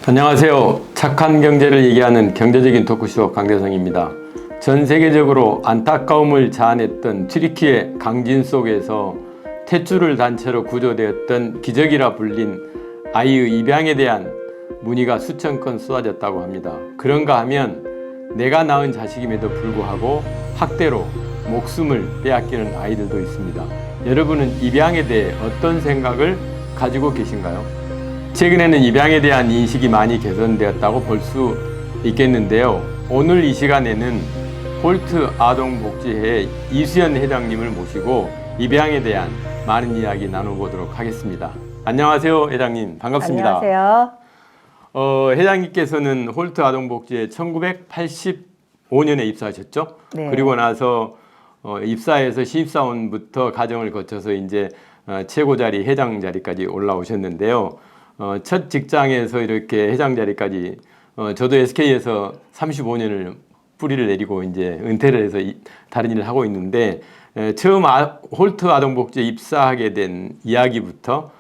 안녕하세요. 착한 경제를 얘기하는 경제적인 토크쇼 강대성입니다. 전 세계적으로 안타까움을 자아냈던 튀르키예 강진 속에서 탯줄을 단 채로 구조되었던 기적이라 불린 아이의 입양에 대한 문의가 수천 건 쏟아졌다고 합니다. 그런가 하면 내가 낳은 자식임에도 불구하고 학대로 목숨을 빼앗기는 아이들도 있습니다. 여러분은 입양에 대해 어떤 생각을 가지고 계신가요? 최근에는 입양에 대한 인식이 많이 개선되었다고 볼 수 있겠는데요. 오늘 이 시간에는 홀트 아동복지회 이수연 회장님을 모시고 입양에 대한 많은 이야기 나눠보도록 하겠습니다. 안녕하세요, 회장님. 반갑습니다. 안녕하세요. 회장님께서는 홀트 아동복지회 1985년에 입사하셨죠? 네. 그리고 나서 입사해서 신입사원부터 과정을 거쳐서 이제 최고 자리, 회장 자리까지 올라오셨는데요. 첫 직장에서 이렇게 회장 자리까지 저도 SK에서 35년을 뿌리를 내리고 이제 은퇴를 해서 다른 일을 하고 있는데 처음 홀트 아동복지에 입사하게 된 이야기부터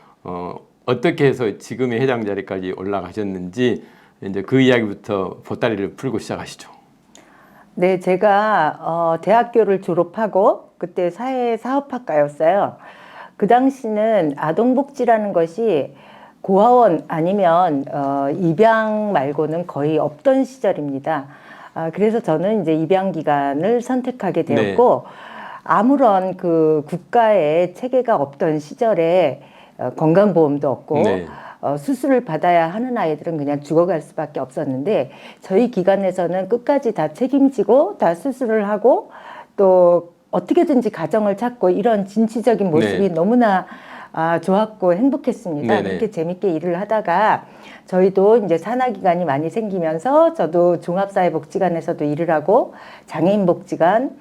어떻게 해서 지금의 회장 자리까지 올라가셨는지 이제 그 이야기부터 보따리를 풀고 시작하시죠. 네, 제가 대학교를 졸업하고 그때 사회사업학과였어요. 그 당시는 아동복지라는 것이 고아원 아니면 입양 말고는 거의 없던 시절입니다. 그래서 저는 이제 입양 기간을 선택하게 되었고 네. 아무런 그 국가의 체계가 없던 시절에 건강보험도 없고 네. 수술을 받아야 하는 아이들은 그냥 죽어갈 수밖에 없었는데 저희 기관에서는 끝까지 다 책임지고 다 수술을 하고 또 어떻게든지 가정을 찾고 이런 진취적인 모습이 네. 너무나 좋았고 행복했습니다. 네네. 그렇게 재밌게 일을 하다가 저희도 이제 산하기관이 많이 생기면서 저도 종합사회복지관에서도 일을 하고 장애인복지관,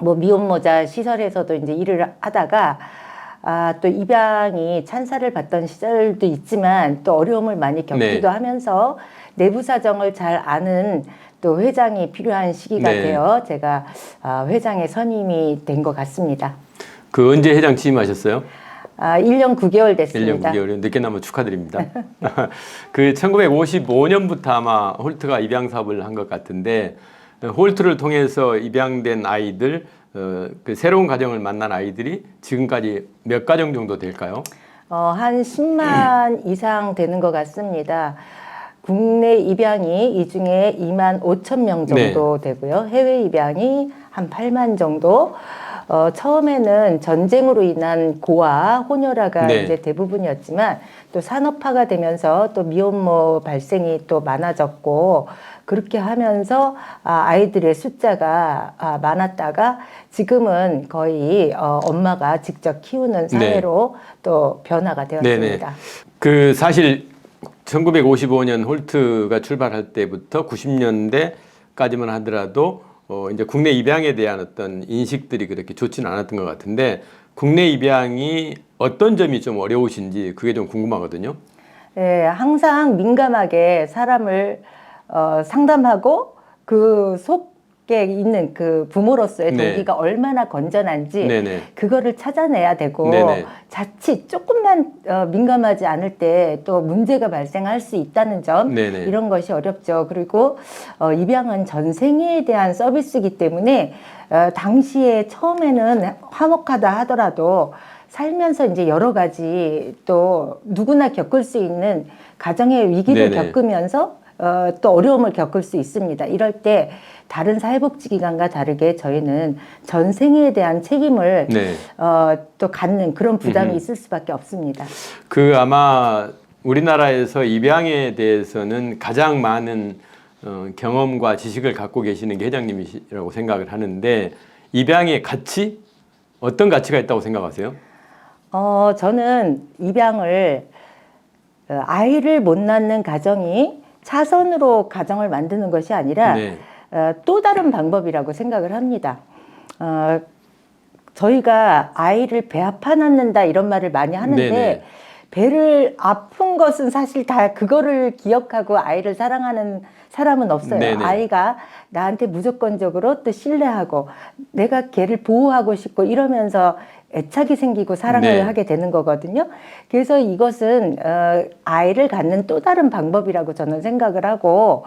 뭐 미혼모자 시설에서도 이제 일을 하다가 또 입양이 찬사를 받던 시절도 있지만 또 어려움을 많이 겪기도 네. 하면서 내부 사정을 잘 아는 또 회장이 필요한 시기가 네. 되어 제가 회장의 선임이 된 것 같습니다. 그 언제 회장 취임하셨어요? 1년 9개월 1년 됐습니다. 9개월 늦게나마 축하드립니다. 그 1955년부터 아마 홀트가 입양 사업을 한 것 같은데 홀트를 통해서 입양된 아이들 그 새로운 가정을 만난 아이들이 지금까지 몇 가정 정도 될까요? 한 10만 이상 되는 것 같습니다. 국내 입양이 이 중에 2만 5천 명 정도 되고요. 해외 입양이 한 8만 정도. 처음에는 전쟁으로 인한 고아, 혼혈아가 네. 이제 대부분이었지만 또 산업화가 되면서 또 미혼모 발생이 또 많아졌고 그렇게 하면서 아이들의 숫자가 많았다가 지금은 거의 엄마가 직접 키우는 사회로 또 변화가 되었습니다. 네네. 그 사실 1955년 홀트가 출발할 때부터 90년대까지만 하더라도 이제 국내 입양에 대한 어떤 인식들이 그렇게 좋지는 않았던 것 같은데 국내 입양이 어떤 점이 좀 어려우신지 그게 좀 궁금하거든요. 네, 항상 민감하게 사람을 상담하고 그 속에 있는 그 부모로서의 네. 동기가 얼마나 건전한지 네네. 그거를 찾아내야 되고 네네. 자칫 조금만 민감하지 않을 때 또 문제가 발생할 수 있다는 점 네네. 이런 것이 어렵죠. 그리고 입양은 전생에 대한 서비스이기 때문에 당시에 처음에는 화목하다 하더라도 살면서 이제 여러 가지 또 누구나 겪을 수 있는 가정의 위기를 네네. 겪으면서 또 어려움을 겪을 수 있습니다. 이럴 때 다른 사회복지기관과 다르게 저희는 전생에 대한 책임을 네. 또 갖는 그런 부담이 있을 수밖에 없습니다. 그 아마 우리나라에서 입양에 대해서는 가장 많은 경험과 지식을 갖고 계시는 게 회장님이시라고 생각을 하는데 입양의 가치? 어떤 가치가 있다고 생각하세요? 저는 입양을 아이를 못 낳는 가정이 차선으로 가정을 만드는 것이 아니라 네. 또 다른 방법이라고 생각을 합니다. 저희가 아이를 배 아파 낳는다 이런 말을 많이 하는데 네네. 배를 아픈 것은 사실 다 그거를 기억하고 아이를 사랑하는 사람은 없어요. 네네. 아이가 나한테 무조건적으로 또 신뢰하고 내가 걔를 보호하고 싶고 이러면서 애착이 생기고 사랑을 네. 하게 되는 거거든요. 그래서 이것은 아이를 갖는 또 다른 방법이라고 저는 생각을 하고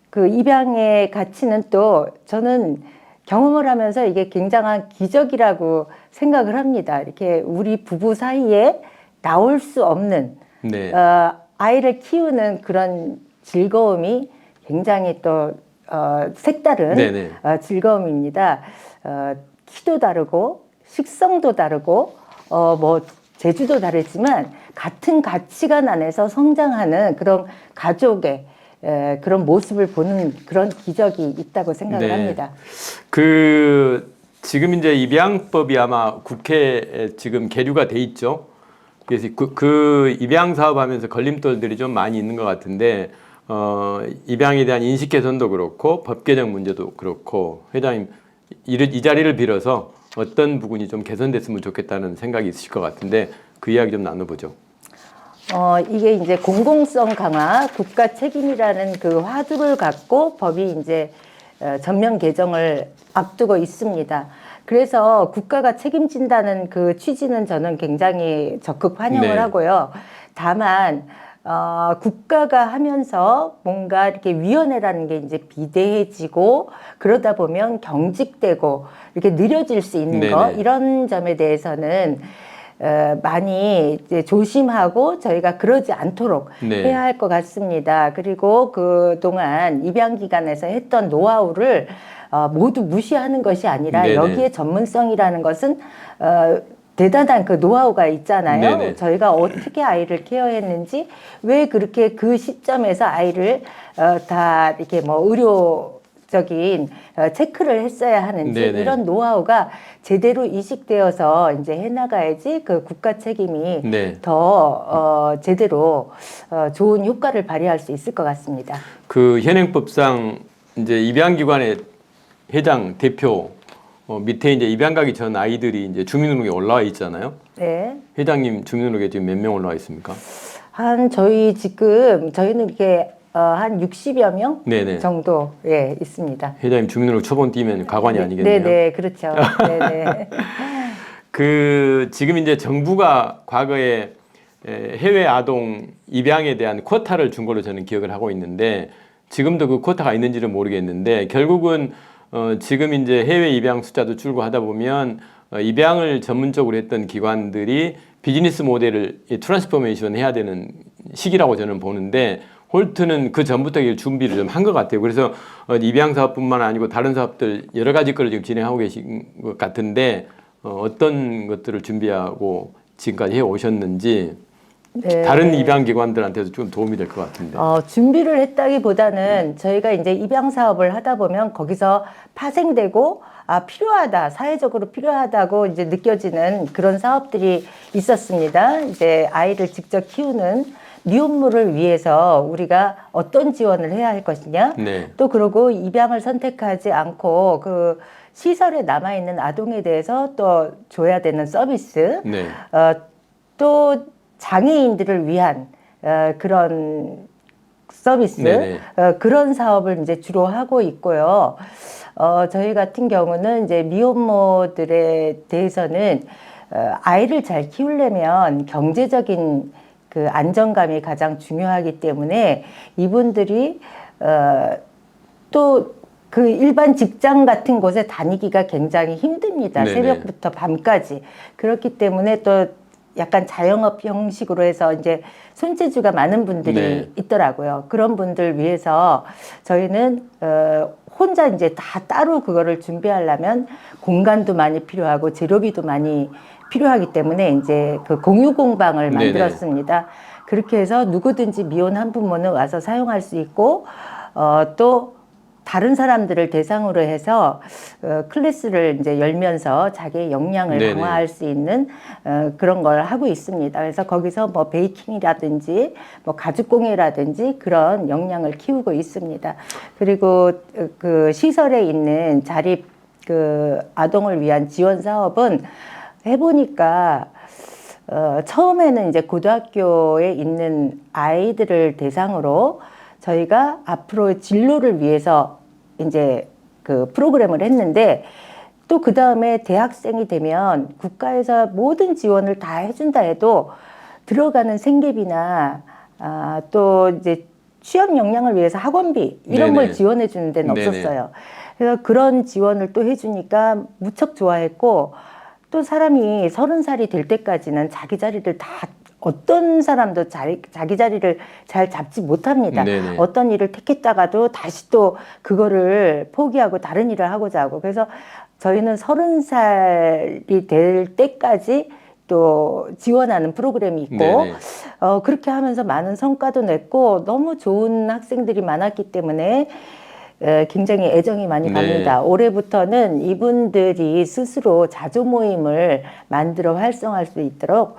그 입양의 가치는 또 저는 경험을 하면서 이게 굉장한 기적이라고 생각을 합니다. 이렇게 우리 부부 사이에 나올 수 없는 네. 아이를 키우는 그런 즐거움이 굉장히 또 색다른 네네. 즐거움입니다. 키도 다르고 식성도 다르고 뭐 재주도 다르지만 같은 가치관 안에서 성장하는 그런 가족의 그런 모습을 보는 그런 기적이 있다고 생각을 네. 합니다. 그 지금 이제 입양법이 아마 국회에 지금 계류가 돼 있죠. 그래서 그 입양 사업하면서 걸림돌들이 좀 많이 있는 것 같은데 입양에 대한 인식 개선도 그렇고 법 개정 문제도 그렇고 회장님 이 자리를 빌어서 어떤 부분이 좀 개선됐으면 좋겠다는 생각이 있으실 것 같은데 그 이야기 좀 나눠보죠. 이게 이제 공공성 강화, 국가 책임이라는 그 화두를 갖고 법이 이제 전면 개정을 앞두고 있습니다. 그래서 국가가 책임진다는 그 취지는 저는 굉장히 적극 환영을 네. 하고요. 다만 국가가 하면서 뭔가 이렇게 위원회라는 게 이제 비대해지고 그러다 보면 경직되고 이렇게 느려질 수 있는 네네. 거 이런 점에 대해서는 많이 이제 조심하고 저희가 그러지 않도록 네. 해야 할 것 같습니다. 그리고 그동안 입양기관에서 했던 노하우를 모두 무시하는 것이 아니라 네네. 여기에 전문성이라는 것은 대단한 그 노하우가 있잖아요. 네네. 저희가 어떻게 아이를 케어했는지, 왜 그렇게 그 시점에서 아이를 다 이렇게 뭐 의료적인 체크를 했어야 하는지 네네. 이런 노하우가 제대로 이식되어서 이제 해나가야지 그 국가 책임이 네. 더 제대로 좋은 효과를 발휘할 수 있을 것 같습니다. 그 현행법상 이제 입양기관의 회장 대표 밑에 이제 입양 가기 전 아이들이 이제 주민등록에 올라와 있잖아요. 네. 회장님 주민등록에 지금 몇 명 올라와 있습니까? 저희는 이렇게 한 60여 명 네네. 정도 예, 있습니다. 회장님 주민등록 초본 띄면 가관이 아니겠네요. 네네, 그렇죠. 네네. 그 지금 이제 정부가 과거에 해외 아동 입양에 대한 쿼타를 준 걸로 저는 기억을 하고 있는데 지금도 그 쿼타가 있는지는 모르겠는데 결국은 지금 이제 해외 입양 숫자도 줄고 하다 보면 입양을 전문적으로 했던 기관들이 비즈니스 모델을 트랜스포메이션 해야 되는 시기라고 저는 보는데 홀트는 그 전부터 준비를 좀 한 것 같아요. 그래서 입양 사업뿐만 아니고 다른 사업들 여러 가지 거를 지금 진행하고 계신 것 같은데 어떤 것들을 준비하고 지금까지 해 오셨는지 네. 다른 입양 기관들한테도 좀 도움이 될 것 같은데. 준비를 했다기보다는 저희가 이제 입양 사업을 하다 보면 거기서 파생되고 필요하다, 사회적으로 필요하다고 이제 느껴지는 그런 사업들이 있었습니다. 이제 아이를 직접 키우는 미혼모를 위해서 우리가 어떤 지원을 해야 할 것이냐. 네. 또 그러고 입양을 선택하지 않고 그 시설에 남아있는 아동에 대해서 또 줘야 되는 서비스. 네. 또 장애인들을 위한 그런 서비스, 네네. 그런 사업을 이제 주로 하고 있고요. 저희 같은 경우는 이제 미혼모들에 대해서는 아이를 잘 키우려면 경제적인 그 안정감이 가장 중요하기 때문에 이분들이 또 그 일반 직장 같은 곳에 다니기가 굉장히 힘듭니다. 네네. 새벽부터 밤까지. 그렇기 때문에 또 약간 자영업 형식으로 해서 이제 손재주가 많은 분들이 네. 있더라고요. 그런 분들 위해서 저희는 혼자 이제 다 따로 그거를 준비하려면 공간도 많이 필요하고 재료비도 많이 필요하기 때문에 이제 그 공유 공방을 네네. 만들었습니다. 그렇게 해서 누구든지 미혼 한부모는 와서 사용할 수 있고 또 다른 사람들을 대상으로 해서 클래스를 이제 열면서 자기의 역량을 네네. 강화할 수 있는 그런 걸 하고 있습니다. 그래서 거기서 뭐 베이킹이라든지 뭐 가죽공예라든지 그런 역량을 키우고 있습니다. 그리고 그 시설에 있는 자립 그 아동을 위한 지원 사업은 해보니까 처음에는 이제 고등학교에 있는 아이들을 대상으로 저희가 앞으로 진로를 위해서 이제 그 프로그램을 했는데 또 그 다음에 대학생이 되면 국가에서 모든 지원을 다 해준다 해도 들어가는 생계비나 또 이제 취업 역량을 위해서 학원비 이런 걸 네네. 지원해 주는 데는 네네. 없었어요. 그래서 그런 지원을 또 해주니까 무척 좋아했고 또 사람이 30살이 될 때까지는 자기 자리를 다 어떤 사람도 자기 자리를 잘 잡지 못합니다. 네네. 어떤 일을 택했다가도 다시 또 그거를 포기하고 다른 일을 하고자 하고 그래서 저희는 30살이 될 때까지 또 지원하는 프로그램이 있고 네네. 그렇게 하면서 많은 성과도 냈고 너무 좋은 학생들이 많았기 때문에 굉장히 애정이 많이 네. 갑니다. 올해부터는 이분들이 스스로 자조 모임을 만들어 활성화할 수 있도록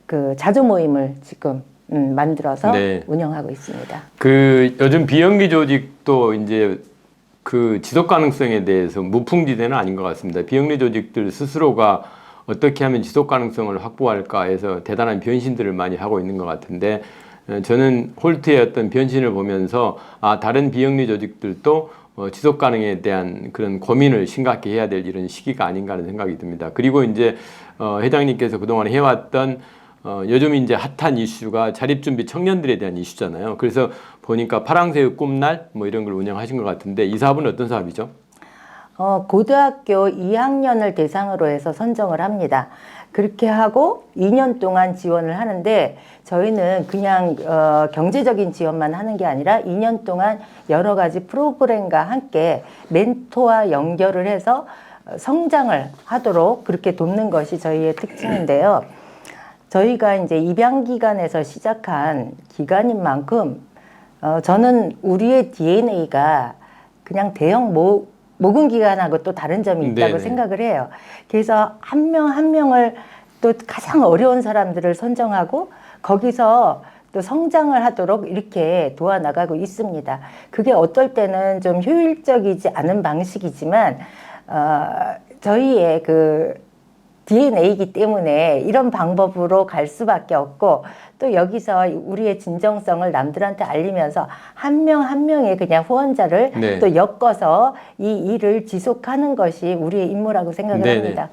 그 자조 모임을 지금 만들어서 네. 운영하고 있습니다. 그 요즘 비영리 조직도 이제 그 지속 가능성에 대해서 무풍지대는 아닌 것 같습니다. 비영리 조직들 스스로가 어떻게 하면 지속 가능성을 확보할까 해서 대단한 변신들을 많이 하고 있는 것 같은데 저는 홀트의 어떤 변신을 보면서 다른 비영리 조직들도 지속 가능에 대한 그런 고민을 심각히 해야 될 이런 시기가 아닌가 하는 생각이 듭니다. 그리고 이제 회장님께서 그동안 해왔던 요즘 이제 핫한 이슈가 자립준비 청년들에 대한 이슈잖아요. 그래서 보니까 파랑새우 꿈날 뭐 이런 걸 운영하신 것 같은데 이 사업은 어떤 사업이죠? 고등학교 2학년을 대상으로 해서 선정을 합니다. 그렇게 하고 2년 동안 지원을 하는데 저희는 그냥 경제적인 지원만 하는 게 아니라 2년 동안 여러 가지 프로그램과 함께 멘토와 연결을 해서 성장을 하도록 그렇게 돕는 것이 저희의 특징인데요. 저희가 이제 입양기관에서 시작한 기관인 만큼 저는 우리의 DNA가 그냥 대형 모금기관하고 또 다른 점이 있다고 네네. 생각을 해요. 그래서 한 명 한 명을 또 가장 어려운 사람들을 선정하고 거기서 또 성장을 하도록 이렇게 도와나가고 있습니다. 그게 어떨 때는 좀 효율적이지 않은 방식이지만 저희의 그 DNA이기 때문에 이런 방법으로 갈 수밖에 없고 또 여기서 우리의 진정성을 남들한테 알리면서 한 명 한 명의 그냥 후원자를 네. 또 엮어서 이 일을 지속하는 것이 우리의 임무라고 생각을 네네. 합니다.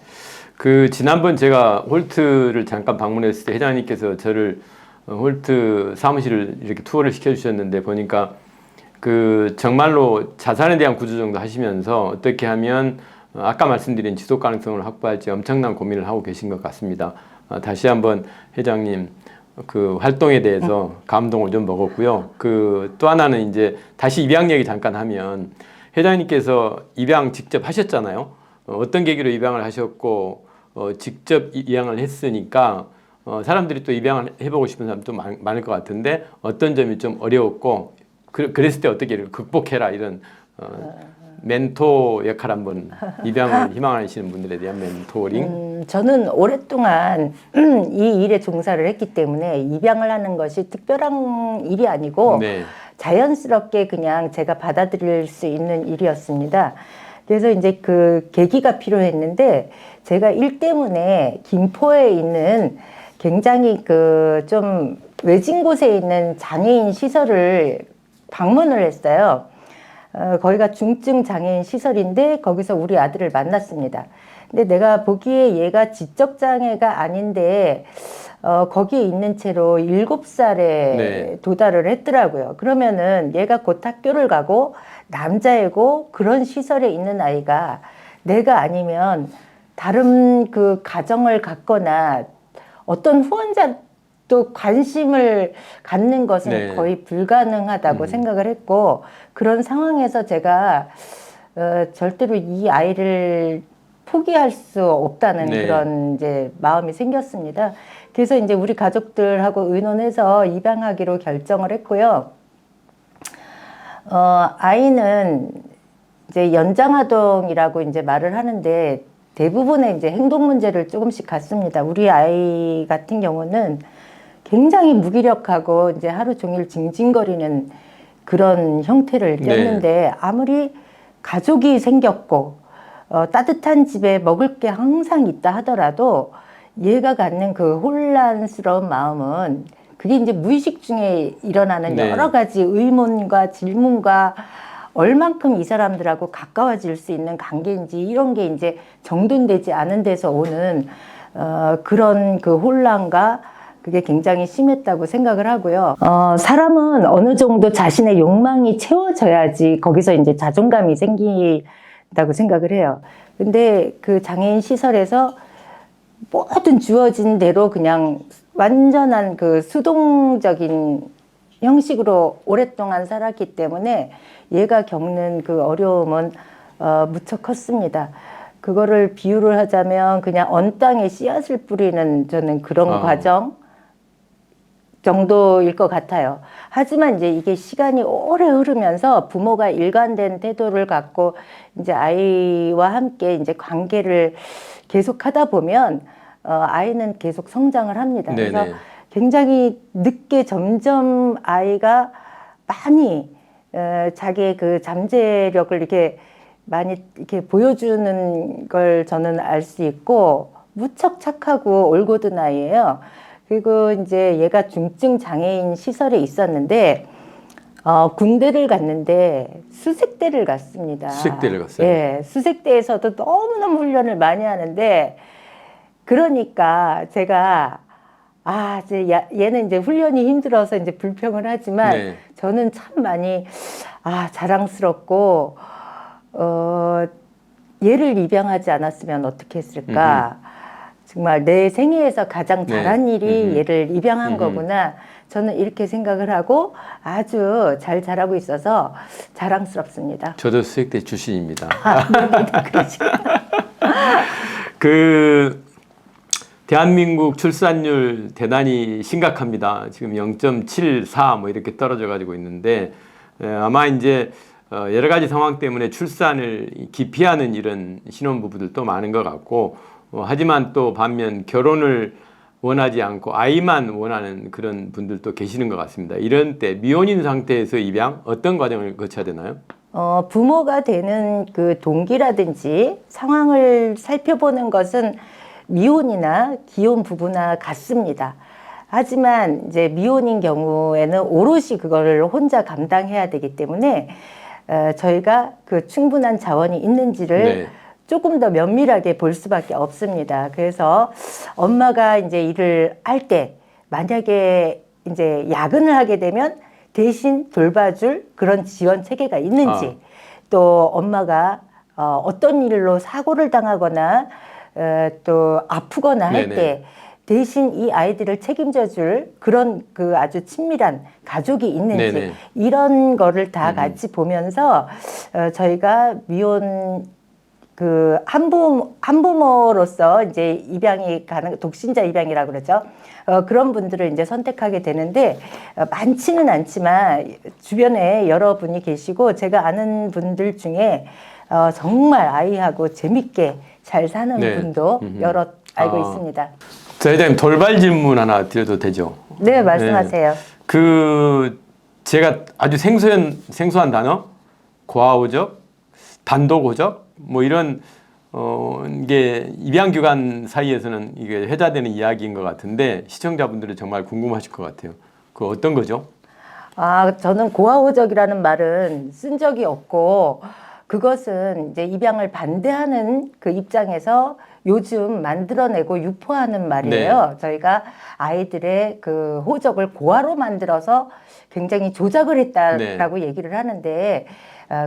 그 지난번 제가 홀트를 잠깐 방문했을 때 회장님께서 저를 홀트 사무실을 이렇게 투어를 시켜주셨는데 보니까 그 정말로 자산에 대한 구조정도 하시면서 어떻게 하면 아까 말씀드린 지속 가능성을 확보할지 엄청난 고민을 하고 계신 것 같습니다. 다시 한번 회장님 그 활동에 대해서 감동을 좀 먹었고요. 그 또 하나는 이제 다시 입양 얘기 잠깐 하면 회장님께서 입양 직접 하셨잖아요. 어떤 계기로 입양을 하셨고 직접 입양을 했으니까 사람들이 또 입양을 해보고 싶은 사람도 많을 것 같은데 어떤 점이 좀 어려웠고 그랬을 때 어떻게 극복해라 이런 멘토 역할 한번 입양을 희망하시는 분들에 대한 멘토링. 저는 오랫동안 이 일에 종사를 했기 때문에 입양을 하는 것이 특별한 일이 아니고 네. 자연스럽게 그냥 제가 받아들일 수 있는 일이었습니다. 그래서 이제 그 계기가 필요했는데 제가 일 때문에 김포에 있는 굉장히 그 좀 외진 곳에 있는 장애인 시설을 방문을 했어요. 거기가 중증 장애인 시설인데 거기서 우리 아들을 만났습니다. 근데 내가 보기에 얘가 지적 장애가 아닌데 거기에 있는 채로 7살에 네. 도달을 했더라고요. 그러면은 얘가 곧 학교를 가고 남자애고 그런 시설에 있는 아이가 내가 아니면 다른 그 가정을 갖거나 어떤 후원자도 관심을 갖는 것은 네. 거의 불가능하다고 생각을 했고 그런 상황에서 제가 절대로 이 아이를 포기할 수 없다는 네. 그런 이제 마음이 생겼습니다. 그래서 이제 우리 가족들하고 의논해서 입양하기로 결정을 했고요. 아이는 이제 연장아동이라고 이제 말을 하는데 대부분의 이제 행동 문제를 조금씩 갖습니다. 우리 아이 같은 경우는 굉장히 무기력하고 이제 하루 종일 징징거리는 그런 형태를 띄었는데 아무리 가족이 생겼고 따뜻한 집에 먹을 게 항상 있다 하더라도 얘가 갖는 그 혼란스러운 마음은 그게 이제 무의식 중에 일어나는 네. 여러 가지 의문과 질문과 얼만큼 이 사람들하고 가까워질 수 있는 관계인지 이런 게 이제 정돈되지 않은 데서 오는 그런 그 혼란과 그게 굉장히 심했다고 생각을 하고요. 사람은 어느 정도 자신의 욕망이 채워져야지 거기서 이제 자존감이 생긴다고 생각을 해요. 근데 그 장애인 시설에서 모든 주어진 대로 그냥 완전한 그 수동적인 형식으로 오랫동안 살았기 때문에 얘가 겪는 그 어려움은 무척 컸습니다. 그거를 비유를 하자면 그냥 언 땅에 씨앗을 뿌리는 저는 그런 과정 정도일 것 같아요. 하지만 이제 이게 시간이 오래 흐르면서 부모가 일관된 태도를 갖고 이제 아이와 함께 이제 관계를 계속 하다 보면 아이는 계속 성장을 합니다. 네네. 그래서 굉장히 늦게 점점 아이가 많이 자기의 그 잠재력을 이렇게 많이 이렇게 보여주는 걸 저는 알 수 있고 무척 착하고 올곧은 아이예요. 그리고 이제 얘가 중증 장애인 시설에 있었는데 군대를 갔는데 수색대를 갔습니다. 수색대를 갔어요? 예, 수색대에서도 너무너무 훈련을 많이 하는데 그러니까 제가 얘는 이제 훈련이 힘들어서 이제 불평을 하지만 네. 저는 참 많이 자랑스럽고 얘를 입양하지 않았으면 어떻게 했을까? 정말 내 생애에서 가장 잘한 일이 얘를 입양한 거구나. 저는 이렇게 생각을 하고 아주 잘 자라고 있어서 자랑스럽습니다. 저도 수색대 출신입니다. 그러시 그 대한민국 출산율 대단히 심각합니다. 지금 0.74 뭐 이렇게 떨어져 가지고 있는데 아마 이제 여러 가지 상황 때문에 출산을 기피하는 이런 신혼부부들도 많은 것 같고 하지만 또 반면 결혼을 원하지 않고 아이만 원하는 그런 분들도 계시는 것 같습니다. 이런 때 미혼인 상태에서 입양 어떤 과정을 거쳐야 되나요? 부모가 되는 그 동기라든지 상황을 살펴보는 것은 미혼이나 기혼 부부나 같습니다. 하지만 이제 미혼인 경우에는 오롯이 그거를 혼자 감당해야 되기 때문에 저희가 그 충분한 자원이 있는지를 네. 조금 더 면밀하게 볼 수밖에 없습니다. 그래서 엄마가 이제 일을 할 때 만약에 이제 야근을 하게 되면 대신 돌봐줄 그런 지원 체계가 있는지 또 엄마가 어떤 일로 사고를 당하거나 또 아프거나 할 때 대신 이 아이들을 책임져 줄 그런 그 아주 친밀한 가족이 있는지 네네. 이런 거를 다 같이 보면서 저희가 미혼 그 한부모로서 이제 입양이 가능, 독신자 입양이라고 그러죠. 그런 분들을 이제 선택하게 되는데 많지는 않지만 주변에 여러분이 계시고 제가 아는 분들 중에 정말 아이하고 재밌게 잘 사는 분도 여러 알고 있습니다. 자, 회장님 돌발 질문 하나 드려도 되죠? 네, 말씀하세요. 그 제가 아주 생소한 단어, 고아오적, 단독오적, 뭐 이런 이게 입양기관 사이에서는 이게 회자되는 이야기인 것 같은데 시청자분들이 정말 궁금하실 것 같아요. 그 어떤 거죠? 저는 고아오적이라는 말은 쓴 적이 없고 그것은 이제 입양을 반대하는 그 입장에서 요즘 만들어내고 유포하는 말이에요. 저희가 아이들의 그 호적을 고아로 만들어서 굉장히 조작을 했다라고 얘기를 하는데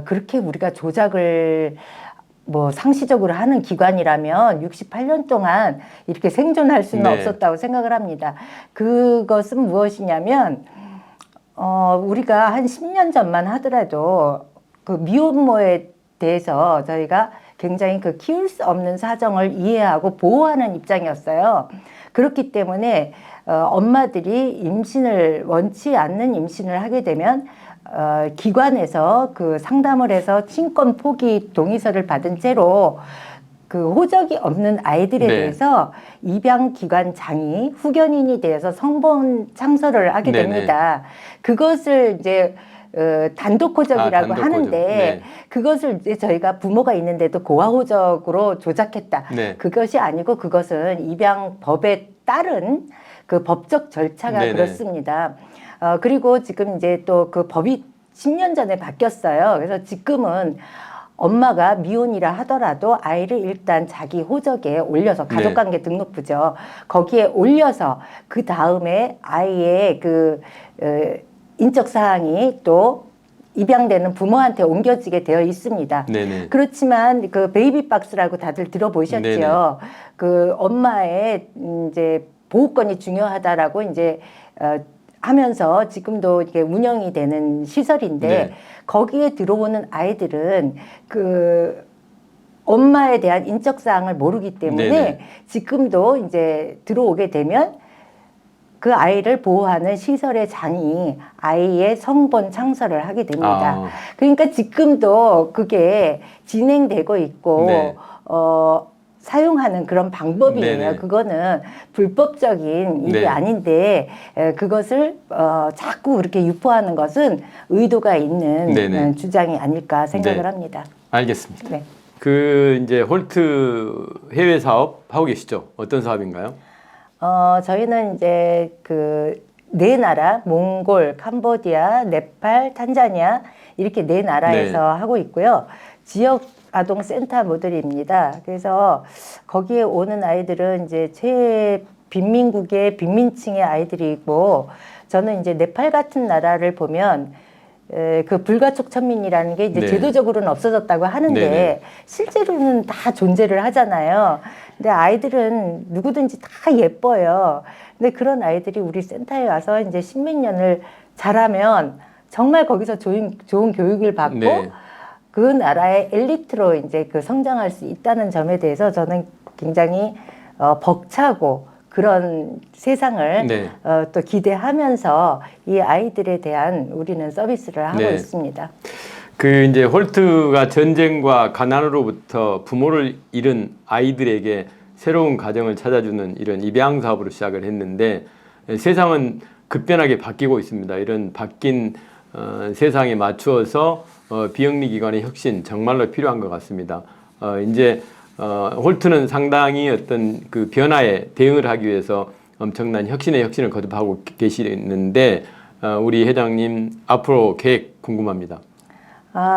그렇게 우리가 조작을 뭐 상시적으로 하는 기관이라면 68년 동안 이렇게 생존할 수는 없었다고 생각을 합니다. 그것은 무엇이냐면 우리가 한 10년 전만 하더라도 그 미혼모에 대해서 저희가 굉장히 그 키울 수 없는 사정을 이해하고 보호하는 입장이었어요. 그렇기 때문에 엄마들이 임신을 원치 않는 임신을 하게 되면 기관에서 그 상담을 해서 친권 포기 동의서를 받은 채로 그 호적이 없는 아이들에 대해서 입양기관장이 후견인이 되어서 성본 창설을 하게 됩니다. 그것을 이제 단독호적이라고 하는데 그것을 이제 저희가 부모가 있는데도 고아호적으로 조작했다. 그것이 아니고 그것은 입양법에 따른 그 법적 절차가 그렇습니다. 그리고 지금 이제 또 그 법이 10년 전에 바뀌었어요. 그래서 지금은 엄마가 미혼이라 하더라도 아이를 일단 자기 호적에 올려서 가족관계 등록부죠. 거기에 올려서 그 다음에 아이의 그 인적 사항이 또 입양되는 부모한테 옮겨지게 되어 있습니다. 네네. 그렇지만 그 베이비 박스라고 다들 들어보셨죠? 네네. 그 엄마의 이제 보호권이 중요하다라고 이제 하면서 지금도 이게 운영이 되는 시설인데 네. 거기에 들어오는 아이들은 그 엄마에 대한 인적 사항을 모르기 때문에 네네. 지금도 이제 들어오게 되면 그 아이를 보호하는 시설의 장이 아이의 성본 창설을 하게 됩니다. 아. 그러니까 지금도 그게 진행되고 있고 네. 사용하는 그런 방법이에요. 네네. 그거는 불법적인 일이 네. 아닌데 그것을 자꾸 그렇게 유포하는 것은 의도가 있는 네네. 주장이 아닐까 생각을 네. 합니다. 알겠습니다. 네. 그 이제 홀트 해외 사업 하고 계시죠? 어떤 사업인가요? 저희는 이제 그 네 나라, 몽골, 캄보디아, 네팔, 탄자니아 이렇게 네 나라에서 네. 하고 있고요. 지역 아동 센터 모델입니다. 그래서 거기에 오는 아이들은 이제 빈민국의 빈민층의 아이들이고 저는 이제 네팔 같은 나라를 보면 그 불가촉 천민이라는 게 이제 네. 제도적으로는 없어졌다고 하는데 네네. 실제로는 다 존재를 하잖아요. 근데 아이들은 누구든지 다 예뻐요. 근데 그런 아이들이 우리 센터에 와서 이제 십몇 년을 자라면 정말 거기서 좋은 교육을 받고 네. 그 나라의 엘리트로 이제 그 성장할 수 있다는 점에 대해서 저는 굉장히 벅차고 그런 세상을 네. 또 기대하면서 이 아이들에 대한 우리는 서비스를 하고 네. 있습니다. 그 이제 홀트가 전쟁과 가난으로부터 부모를 잃은 아이들에게 새로운 가정을 찾아주는 이런 입양 사업으로 시작을 했는데 세상은 급변하게 바뀌고 있습니다. 이런 바뀐 세상에 맞추어서 비영리 기관의 혁신 정말로 필요한 것 같습니다. 이제 홀트는 상당히 어떤 그 변화에 대응을 하기 위해서 엄청난 혁신의 혁신을 거듭하고 계시는데 우리 회장님 앞으로 계획 궁금합니다.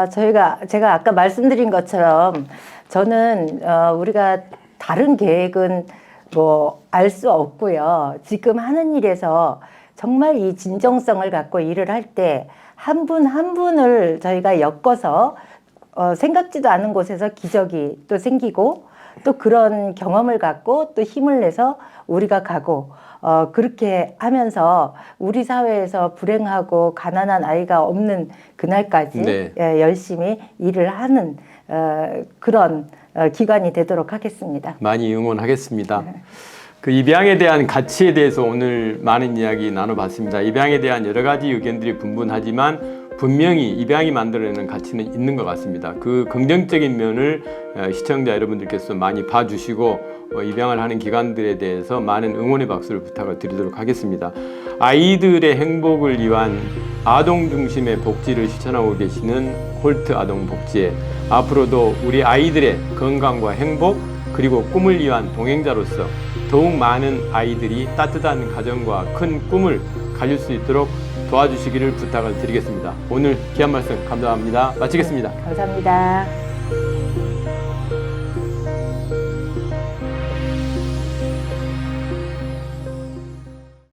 제가 아까 말씀드린 것처럼 저는 우리가 다른 계획은 뭐 알 수 없고요. 지금 하는 일에서 정말 이 진정성을 갖고 일을 할 때 한 분 한 분을 저희가 엮어서 생각지도 않은 곳에서 기적이 또 생기고 또 그런 경험을 갖고 또 힘을 내서 우리가 가고 그렇게 하면서 우리 사회에서 불행하고 가난한 아이가 없는 그날까지 네. 열심히 일을 하는 그런 기관이 되도록 하겠습니다. 많이 응원하겠습니다. 그 입양에 대한 가치에 대해서 오늘 많은 이야기 나눠봤습니다. 입양에 대한 여러 가지 의견들이 분분하지만 분명히 입양이 만들어내는 가치는 있는 것 같습니다. 그 긍정적인 면을 시청자 여러분들께서 많이 봐주시고 입양을 하는 기관들에 대해서 많은 응원의 박수를 부탁을 드리도록 하겠습니다. 아이들의 행복을 위한 아동 중심의 복지를 실천하고 계시는 홀트 아동복지회, 앞으로도 우리 아이들의 건강과 행복 그리고 꿈을 위한 동행자로서 더욱 많은 아이들이 따뜻한 가정과 큰 꿈을 가질 수 있도록 도와주시기를 부탁을 드리겠습니다. 오늘 귀한 말씀 감사합니다. 마치겠습니다. 감사합니다.